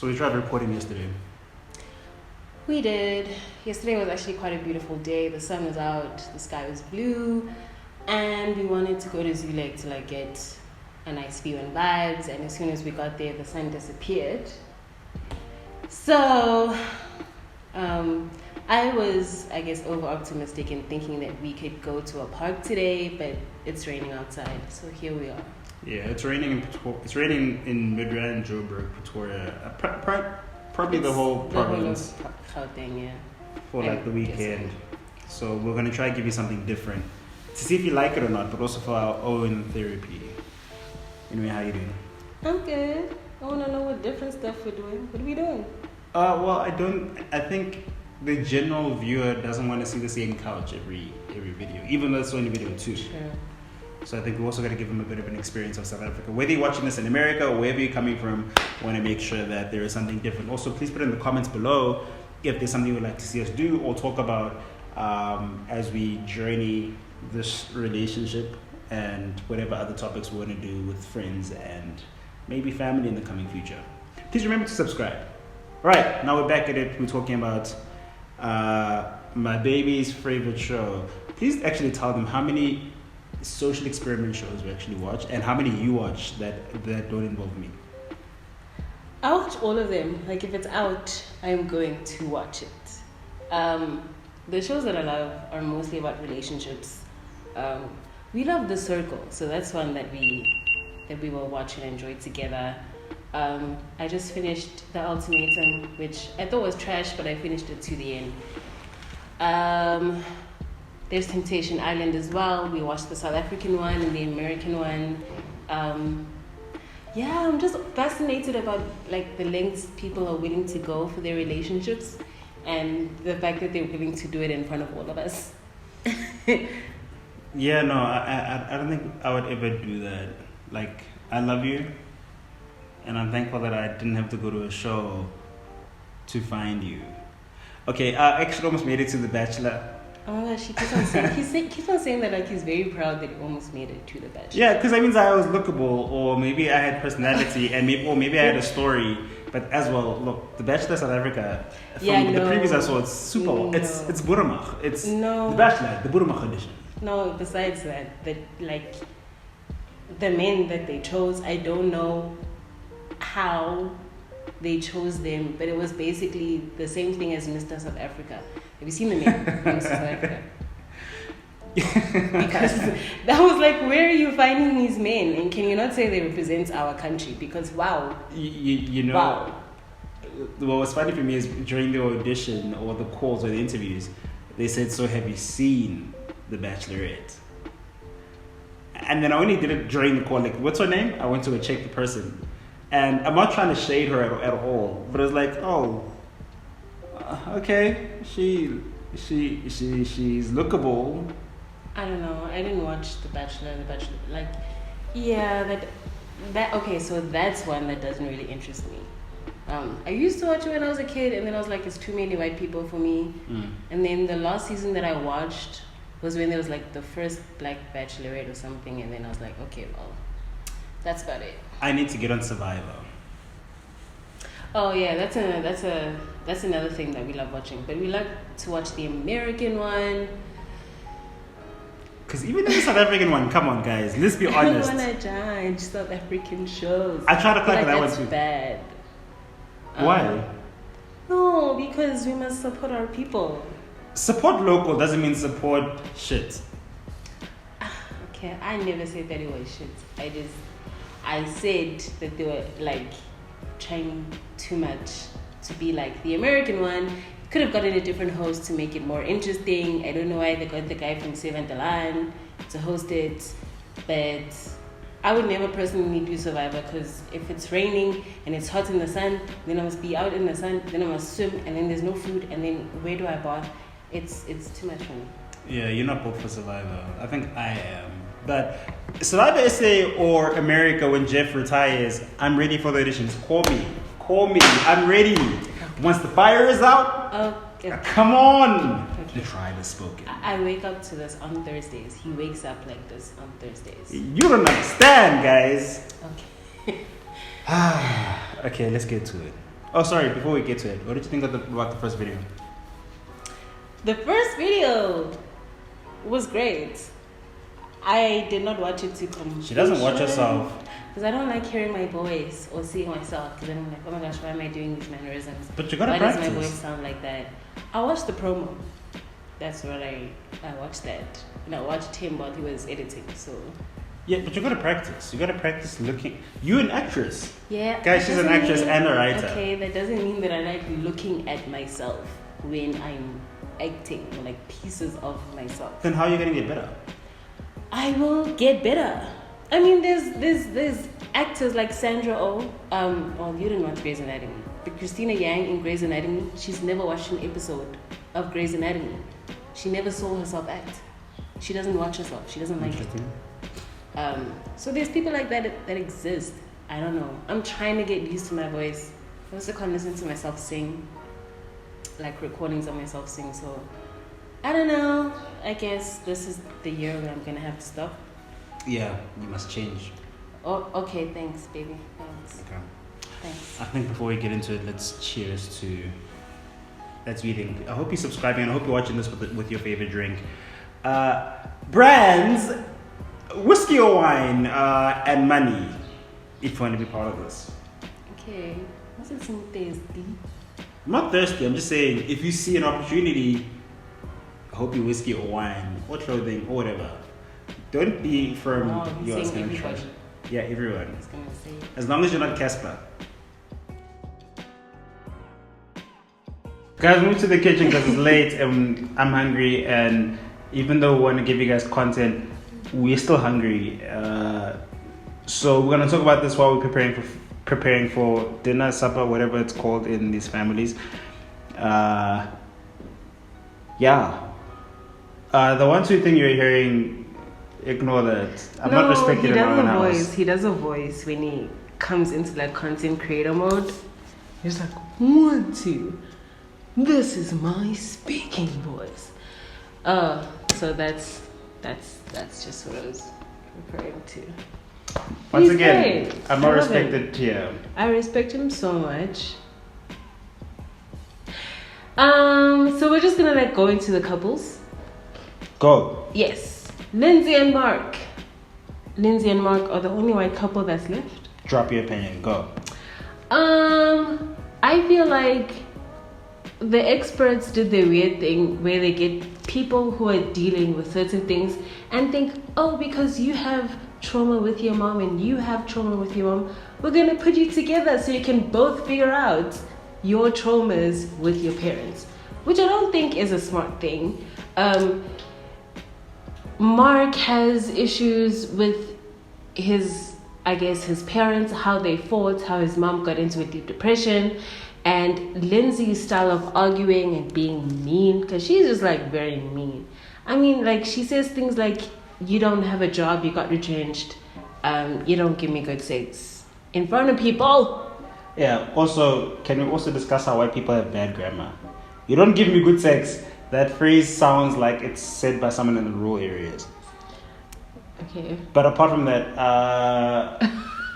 So we tried recording yesterday. We did. Yesterday was actually quite a beautiful day. The sun was out, the sky was blue, and we wanted to go to Zoo Lake to like get a nice view and vibes. And as soon as we got there, the sun disappeared. So, I was, I guess, over optimistic in thinking that we could go to a park today, but it's raining outside. So here we are. Yeah, it's raining in it's raining in Midrand, Joburg, Pretoria, probably the whole province. Gauteng, yeah. For like the weekend. So we're gonna try to give you something different to see if you like it or not, but also for our own therapy. Anyway, how you doing? I'm good. I wanna know what different stuff we're doing. What are we doing? Well, I think the general viewer doesn't want to see the same couch every video, even though it's only video 2. Sure. So I think we also got to give them a bit of an experience of South Africa. Whether you're watching this in America or wherever you're coming from, we want to make sure that there is something different. Also, please put in the comments below if there's something you'd like to see us do or talk about as we journey this relationship and whatever other topics we want to do with friends and maybe family in the coming future. Please remember to subscribe. All right, now we're back at it. We're talking about my baby's favorite show. Please actually tell them how many social experiment shows we actually watch and how many you watch that don't involve me. I watch all of them. Like if it's out, I'm going to watch it. The shows that I love are mostly about relationships. We love The Circle, so that's one that we will watch and enjoy together. I just finished The Ultimatum, which I thought was trash, but I finished it to the end. There's Temptation Island as well. We watched the South African one and the American one. Yeah, I'm just fascinated about like the lengths people are willing to go for their relationships and the fact that they're willing to do it in front of all of us. Yeah, no, I don't think I would ever do that. Like, I love you, and I'm thankful that I didn't have to go to a show to find you. Okay, I actually almost made it to The Bachelor. Oh my gosh, he keeps on saying that like he's very proud that he almost made it to The Bachelor. Yeah, because that means I was lookable, or maybe I had personality, and maybe I had a story. But as well, look, The Bachelor South Africa. From the previews I saw, it's super. No. It's Boeramach. It's The Bachelor, the Boeramach edition. No, besides that like the men that they chose, I don't know how they chose them, but it was basically the same thing as Mr. South Africa. Have you seen the name Mr. South Africa? Because that was like, where are you finding these men? And can you not say they represent our country? Because wow. You know, wow. What was funny for me is during the audition or the calls or the interviews, they said, so have you seen The Bachelorette? And then I only did it during the call, like, what's her name? I went to go check the person. And I'm not trying to shade her at all, but it was like, oh, okay, she's lookable. I don't know. I didn't watch The Bachelor. Like, yeah, that okay. So that's one that doesn't really interest me. I used to watch it when I was a kid, and then I was like, it's too many white people for me. And then the last season that I watched was when there was like the first black bachelorette or something, and then I was like, okay, well, that's about it. I need to get on Survivor. Oh yeah, that's another thing that we love watching. But we like to watch the American one. Because even in the South African one, come on guys, let's be honest. I don't want to judge South African shows. I try to play for that one too. That's bad. Why? No, because we must support our people. Support local doesn't mean support shit. Okay, I never said that it was shit. I said that they were like trying too much to be like the American one. Could have gotten a different host to make it more interesting. I don't know why they got the guy from Seven Delan to host it, but I would never personally do Survivor because if it's raining and it's hot in the sun, then I must be out in the sun, then I must swim, and then there's no food, and then where do I bath? It's too much for me. Yeah, you're not booked for Survivor. I think I am. But Survivor SA or America, when Jeff retires, I'm ready for the auditions. Call me. I'm ready. Once the fire is out, come on. Okay. The tribe is spoken. I wake up to this on Thursdays. He wakes up like this on Thursdays. You don't understand, guys. Okay. Okay, let's get to it. Oh, sorry. Before we get to it, what did you think about the first video? The first video was great. I did not watch it to completion. She doesn't watch herself. Because I don't like hearing my voice or seeing myself. Because then I'm like, oh my gosh, why am I doing these mannerisms? But you gotta why practice. Why does my voice sound like that? I watched the promo. That's what I watched that. And I watched him while he was editing, so... Yeah, but you gotta practice. You gotta practice looking. You're an actress. Yeah. Guys, she's an actress and a writer. Okay, that doesn't mean that I like looking at myself when I'm acting, or like pieces of myself. Then how are you gonna get better? I will get better. I mean, there's actors like Sandra Oh. Well, you didn't watch Grey's Anatomy, but Christina Yang in Grey's Anatomy, she's never watched an episode of Grey's Anatomy. She never saw herself act. She doesn't watch herself. She doesn't like it. So there's people like that exist. I don't know. I'm trying to get used to my voice. I also can't listen to myself sing, like recordings of myself sing. So I don't know. I guess this is the year where I'm gonna have to stop. Yeah, you must change. Oh, okay. Thanks, baby. Thanks. Okay. Thanks. I think before we get into it, let's cheers to. That's reading. I hope you're subscribing and I hope you're watching this with your favorite drink. Brands, whiskey or wine, and money. If you want to be part of this. Okay. What's it so tasty? I'm not thirsty. I'm just saying, if you see an opportunity, I hope you whiskey or wine or clothing or whatever. Don't be firm. You're saying everybody. Yeah, everyone. I was gonna say. As long as you're not Casper. Guys, move to the kitchen because it's late and I'm hungry. And even though we want to give you guys content, we're still hungry. So we're gonna talk about this while we're preparing for dinner, supper, whatever it's called in these families. Yeah. The 1, 2 thing you're hearing, ignore that. I'm not respecting in my own house. He does a voice when he comes into that content creator mode. He's like, 1, 2. This is my speaking voice. So that's just what I was referring to. Once He's again, great. I'm not respected here. I respect him so much. So we're just gonna go into the couples. Go. Yes. Lindsey and Mark. Lindsey and Mark are the only white couple that's left. Drop your opinion. Go. I feel like the experts did the weird thing where they get people who are dealing with certain things and think, oh, because you have trauma with your mom and you have trauma with your mom, we're gonna put you together so you can both figure out your traumas with your parents, which I don't think is a smart thing. Mark has issues with his parents, how they fought, how his mom got into a deep depression, and Lindsey's style of arguing and being mean, because she's just like very mean. I mean, like she says things like, you don't have a job, you got retrenched, you don't give me good sex in front of people. Yeah, also, can we also discuss how white people have bad grammar? You don't give me good sex. That phrase sounds like it's said by someone in the rural areas. Okay. But apart from that,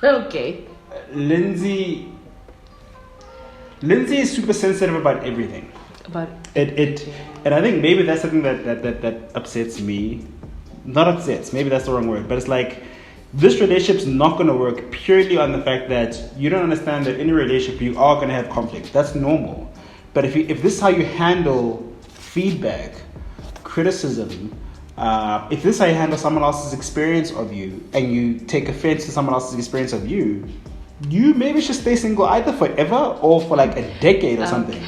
okay. Lindsey is super sensitive about everything. About it, and I think maybe that's something that upsets me. Not upsets, maybe that's the wrong word, but it's like this relationship's not going to work purely on the fact that you don't understand that in a relationship you are going to have conflict. That's normal. But if this is how you handle feedback, criticism, if this is how you handle someone else's experience of you, and you take offense to someone else's experience of you, you maybe should stay single either forever or for like a decade or something.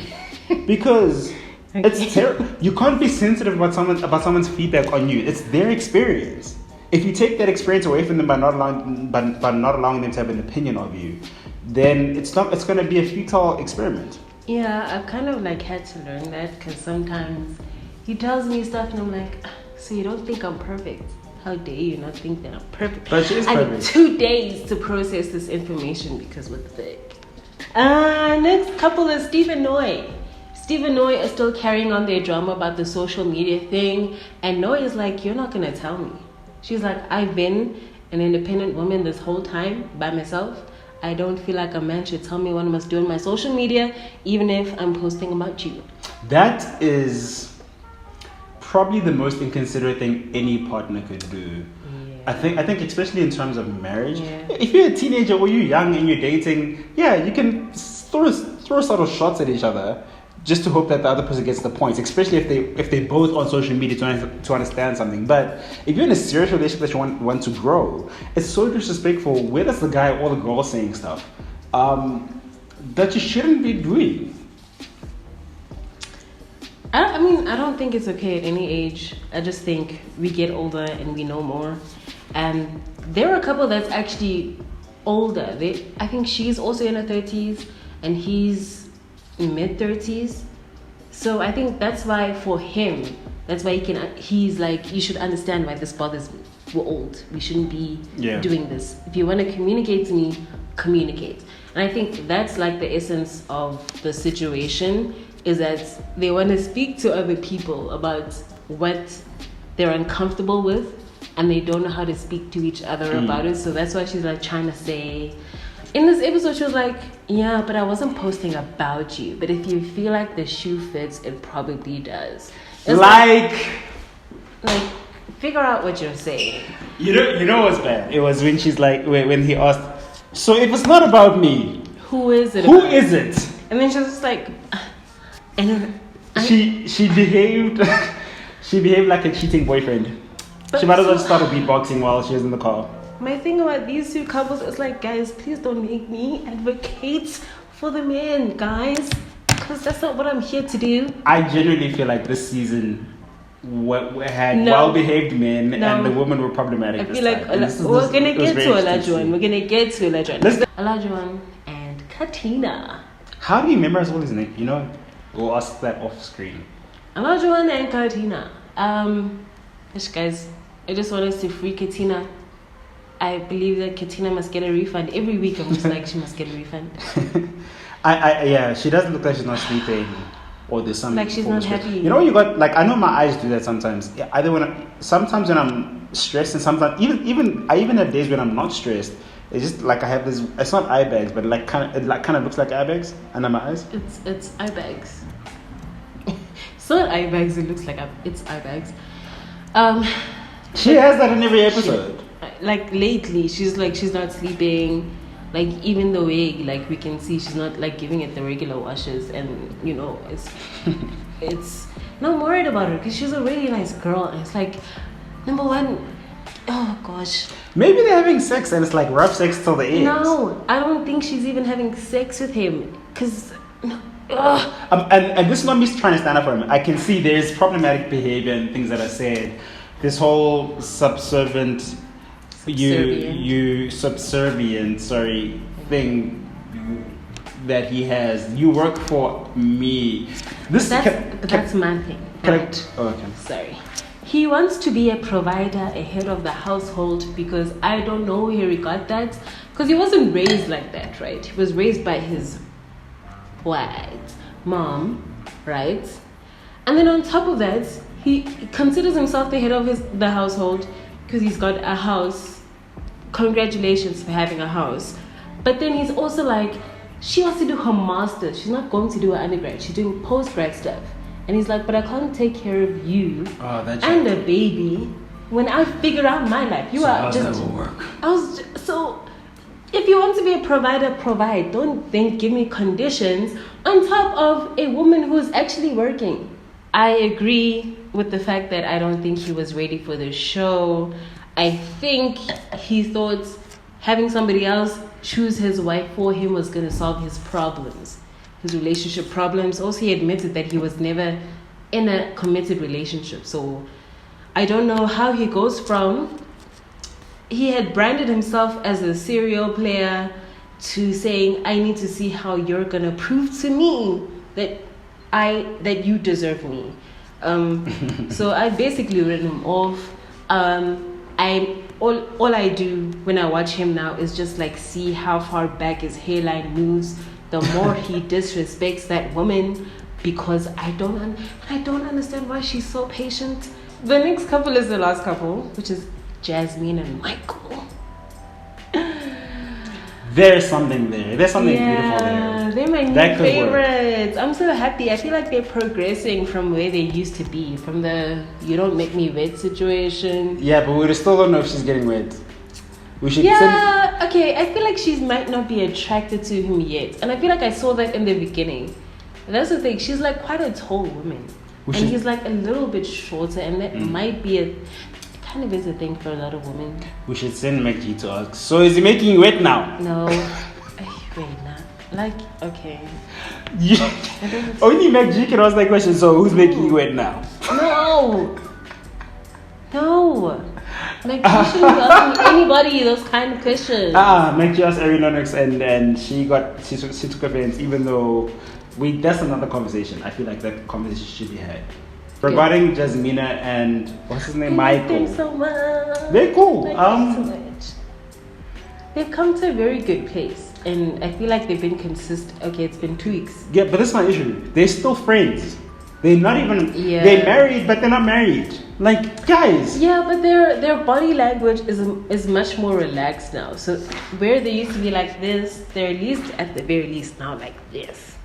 Because it's terrible. You can't be sensitive about someone's feedback on you. It's their experience. If you take that experience away from them by not allowing them to have an opinion of you, then it's going to be a futile experiment. Yeah, I've kind of like had to learn that, because sometimes he tells me stuff and I'm like, so you don't think I'm perfect? How dare you not think that I'm perfect? But she is perfect. I need 2 days to process this information, because what the heck? Next couple is Steve and Noy. Steve and Noy are still carrying on their drama about the social media thing, and Noy is like, you're not gonna tell me. She's like, I've been an independent woman this whole time by myself. I don't feel like a man should tell me what I must do on my social media, even if I'm posting about you. That is probably the most inconsiderate thing any partner could do. I think especially in terms of marriage. Yeah. If you're a teenager or you're young and you're dating, you can throw sort of shots at each other just to hope that the other person gets the points, especially if they both on social media to understand something. But if you're in a serious relationship that you want to grow, it's so disrespectful. Where does the guy or the girl saying stuff that you shouldn't be doing? I mean, I don't think it's okay at any age. I just think we get older and we know more. And there are a couple that's actually older. I think she's also in her 30s and he's in mid-30s. So I think that's why for him, he's like, you should understand why this bothers me. We're old. We shouldn't be doing this. If you want to communicate to me, communicate. And I think that's like the essence of the situation, is that they want to speak to other people about what they're uncomfortable with, and they don't know how to speak to each other about it. So that's why she's like trying to say, in this episode, she was like, yeah, but I wasn't posting about you. But if you feel like the shoe fits, it probably does. It's like figure out what you're saying. You know what's bad? It was when she's like, when he asked, so if it's not about me, who is it? Who is it? And then she was just like, she behaved like a cheating boyfriend. She might as well start beatboxing while she was in the car. My thing about these two couples is like, guys, please don't make me advocate for the men, guys, because that's not what I'm here to do. I genuinely feel like this season had well-behaved men and the women were problematic. I feel like we're gonna get to Olajuwon. Olajuwon and Katina. How do you memorize all his names? We'll ask that off screen. Olajuwon and Katina. Guys, I just want us to free Katina. I believe that Katina must get a refund. Every week I'm just like, she must get a refund. She doesn't look like she's not sleeping, or there's something like she's not happy. You know, you got like, I know my eyes do that sometimes. Sometimes when I'm stressed, and sometimes I even have days when I'm not stressed. It's just like I have this. It's not eye bags, but it kind of looks like eye bags under my eyes. It's eye bags. It's not eye bags. It looks like it's eye bags. She has that in every episode. Like lately, she's not sleeping. Like even the wig, like we can see she's not like giving it the regular washes, and it's. No, I'm worried about her because she's a really nice girl, and it's like, number one, oh gosh. Maybe they're having sex and it's like rough sex till the end. No, I don't think she's even having sex with him because. And this is not me trying to stand up for him. I can see there's problematic behavior and things that are said. This whole subservient thing that he has. You work for me. That's my thing. Right? Okay. Sorry. He wants to be a provider, a head of the household, because I don't know where he got that. Because he wasn't raised like that, right? He was raised by his mom, right? And then on top of that, he considers himself the head of the household because he's got a house. Congratulations for having a house. But then he's also like, she wants to do her master's. She's not going to do her undergrad. She's doing postgrad stuff. And he's like, but I can't take care of you and a baby when I figure out my life. That will work. So if you want to be a provider, provide. Don't then give me conditions on top of a woman who's actually working. I agree with the fact that I don't think he was ready for the show. I think he thought having somebody else choose his wife for him was going to solve his problems, his relationship problems. Also, he admitted that he was never in a committed relationship. So I don't know how he goes from, he had branded himself as a serial player to saying, I need to see how you're going to prove to me that you deserve me. So I basically written him off. All I do when I watch him now is just like see how far back his hairline moves. The more he disrespects that woman, because I don't understand why she's so patient. The next couple is the last couple, which is Jasmine and Michael. There's something there. There's something beautiful there. Yeah, they're my new favorites. I'm so happy. I feel like they're progressing from where they used to be, from the "you don't make me wet" situation. Yeah, but we still don't know if she's getting wet. We should. Okay. I feel like she might not be attracted to him yet, and I feel like I saw that in the beginning. That's the thing. She's like quite a tall woman, he's like a little bit shorter, and that might be kind of is a thing for a lot of women. We should send MacG to ask. So is he making you wet now? No. Wait, nah. Like, okay. Only MacG can ask that question. So who's making you wet now? No. Like, you shouldn't be asking anybody those kind of questions. MacG asked Aerononics and she took offense, even though that's another conversation. I feel like that conversation should be had. Regarding Jasmine and what's his name, Michael. I like them so much. They're cool. So much. They've come to a very good place, and I feel like they've been consistent. Okay, it's been 2 weeks. Yeah, but that's my issue. They're still friends. They're not even. Yeah. They're married, but they're not married. Like, guys. Yeah, but their body language is much more relaxed now. So where they used to be like this, they're at the very least now like this.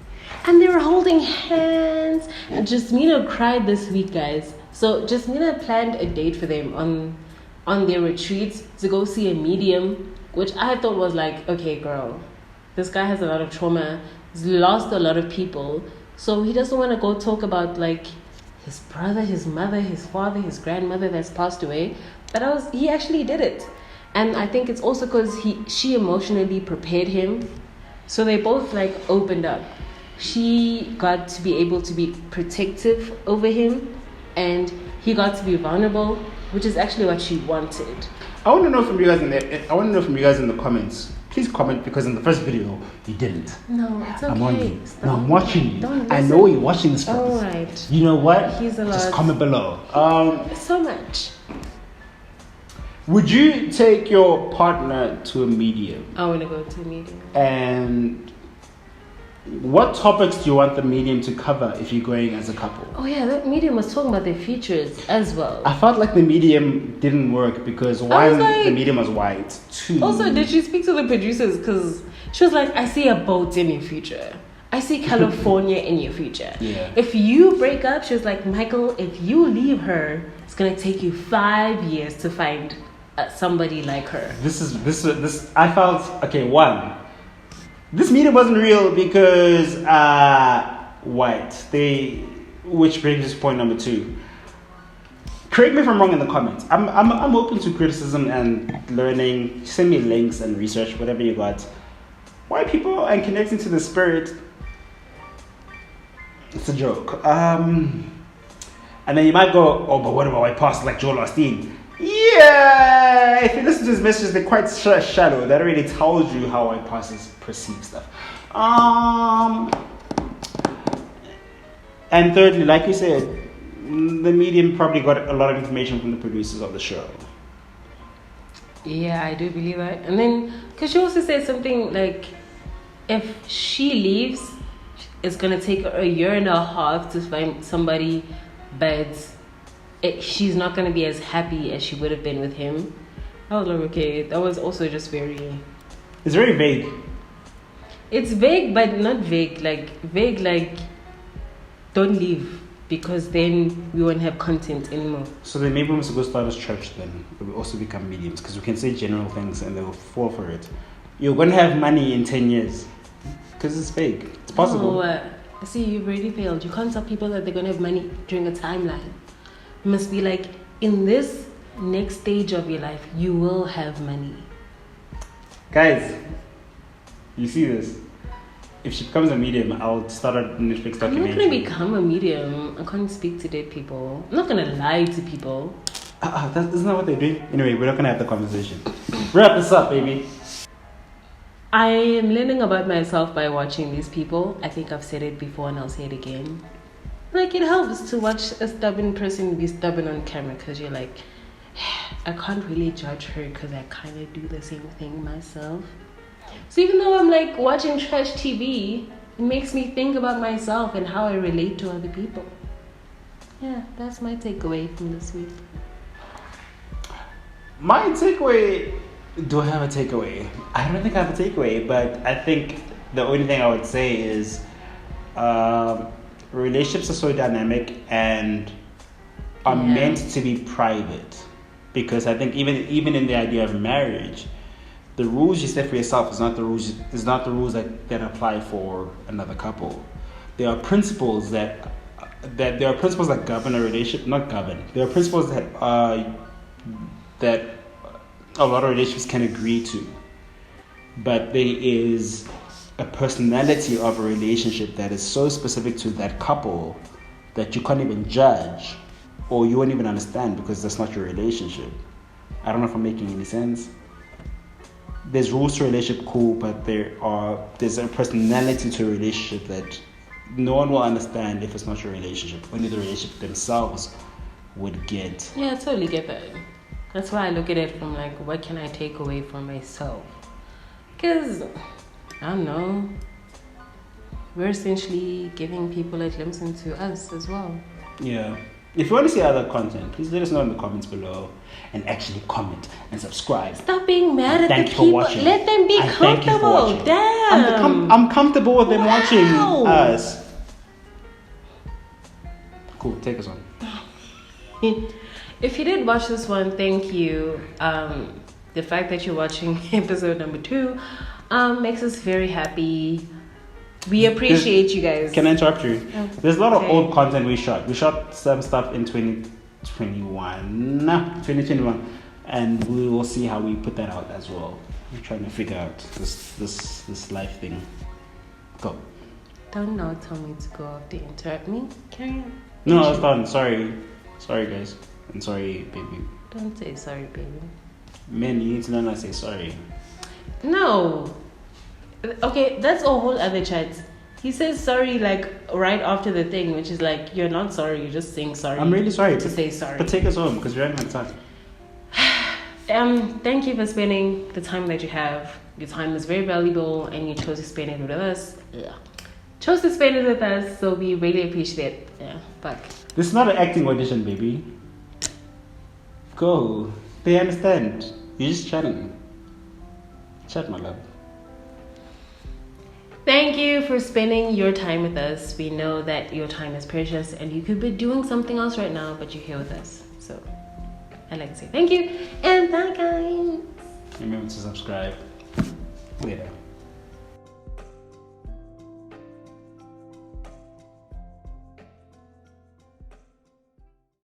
And they were holding hands. And Jasmine cried this week, guys. So Jasmine planned a date for them on their retreat to go see a medium, which I thought was like, okay, girl, this guy has a lot of trauma. He's lost a lot of people. So he doesn't want to go talk about like his brother, his mother, his father, his grandmother that's passed away. But he actually did it. And I think it's also because she emotionally prepared him. So they both like opened up. She got to be able to be protective over him, and he got to be vulnerable, which is actually what she wanted. I want to know from you guys in the comments. Please comment, because in the first video you didn't. No, it's okay. I'm on you. No, I'm watching you. Don't I know you're watching this from. All right. You know what? He's a lot. Just comment below. So much. Would you take your partner to a medium? I want to go to a medium. And what topics do you want the medium to cover if you're going as a couple? Oh yeah, that medium was talking about their features as well. I felt like the medium didn't work because one, the medium was white. Two. Also, did she speak to the producers? Because she was like, I see a boat in your future. I see California in your future. Yeah. If you break up, she was like, Michael, if you leave her, it's gonna take you 5 years to find somebody like her. This. I felt okay. One. This medium wasn't real because white. Which brings us to point number 2. Correct me if I'm wrong in the comments. I'm open to criticism and learning. Send me links and research, whatever you got. White people and connecting to the spirit. It's a joke. And then you might go, oh, but what about white pastors like Joel Osteen? Yeah, if you listen to his messages, they're quite shallow. That already tells you how white pastors perceive stuff. And thirdly, like you said, the medium probably got a lot of information from the producers of the show. Yeah, I do believe that. And then, because she also said something like, if she leaves, it's going to take her 1.5 years to find somebody, but she's not going to be as happy as she would have been with him. I was like, okay, that was also just very... It's very vague. It's vague, but not vague. Vague like, don't leave, because then we won't have content anymore. So then maybe we must go start a church then. We'll also become mediums, because we can say general things and they'll fall for it. You're going to have money in 10 years. Because it's vague. It's possible. See, you've already failed. You can't tell people that they're going to have money during a timeline. It must be like, in this next stage of your life, you will have money. Guys, you see this? If she becomes a medium, I'll start a Netflix documentary. I'm not going to become a medium. I can't speak to dead people. I'm not going to lie to people. Isn't that what they're doing? Anyway, we're not going to have the conversation. Wrap this up, baby. I am learning about myself by watching these people. I think I've said it before and I'll say it again. Like, it helps to watch a stubborn person be stubborn on camera, because you're like, I can't really judge her because I kind of do the same thing myself. So even though I'm like watching trash TV, it makes me think about myself and how I relate to other people. Yeah, that's my takeaway from this week. My takeaway Do I have a takeaway? I don't think I have a takeaway, but I think the only thing I would say is relationships are so dynamic and are meant to be private, because I think even in the idea of marriage, the rules you set for yourself is not the rules that apply for another couple. There are principles that govern a relationship. Not govern. There are principles that a lot of relationships can agree to, but there is a personality of a relationship that is so specific to that couple that you can't even judge, or you won't even understand, because that's not your relationship. I don't know if I'm making any sense. There's rules to a relationship, cool, but there's a personality to a relationship that no one will understand if it's not your relationship. Only the relationship themselves would get. Yeah, I totally get that. That's why I look at it from like, what can I take away from myself? Because, I don't know, we're essentially giving people a glimpse into us as well. Yeah. If you want to see other content, please let us know in the comments below, and actually comment and subscribe. Stop being mad at the people. Watching. Let them be comfortable. Damn. I'm comfortable with them watching us. Cool, take us on. If you did watch this one, thank you. The fact that you're watching episode number 2 makes us very happy. We appreciate you guys. Can I interrupt you? Oh, There's a lot of old content we shot. We shot some stuff in 2021, and we will see how we put that out as well. We're trying to figure out this life thing. Go. Don't now tell me to go off the interrupt me. Carry on. No, it's done. Sorry, guys. I'm sorry, baby. Don't say sorry, baby. Men, you need to learn how to say sorry. No. Okay, that's a whole other chat. He says sorry like right after the thing, which is like, you're not sorry, you're just saying sorry. I'm really sorry. To say sorry. But take us home, because we're running out of time. Thank you for spending the time that you have. Your time is very valuable, and you chose to spend it with us. So we really appreciate it. Yeah, fuck. This is not an acting audition, baby. Go. They understand. You're just chatting. Chat, my love. Thank you for spending your time with us. We know that your time is precious, and you could be doing something else right now, but you're here with us. So I'd like to say thank you, and bye, guys. Remember to subscribe. Later.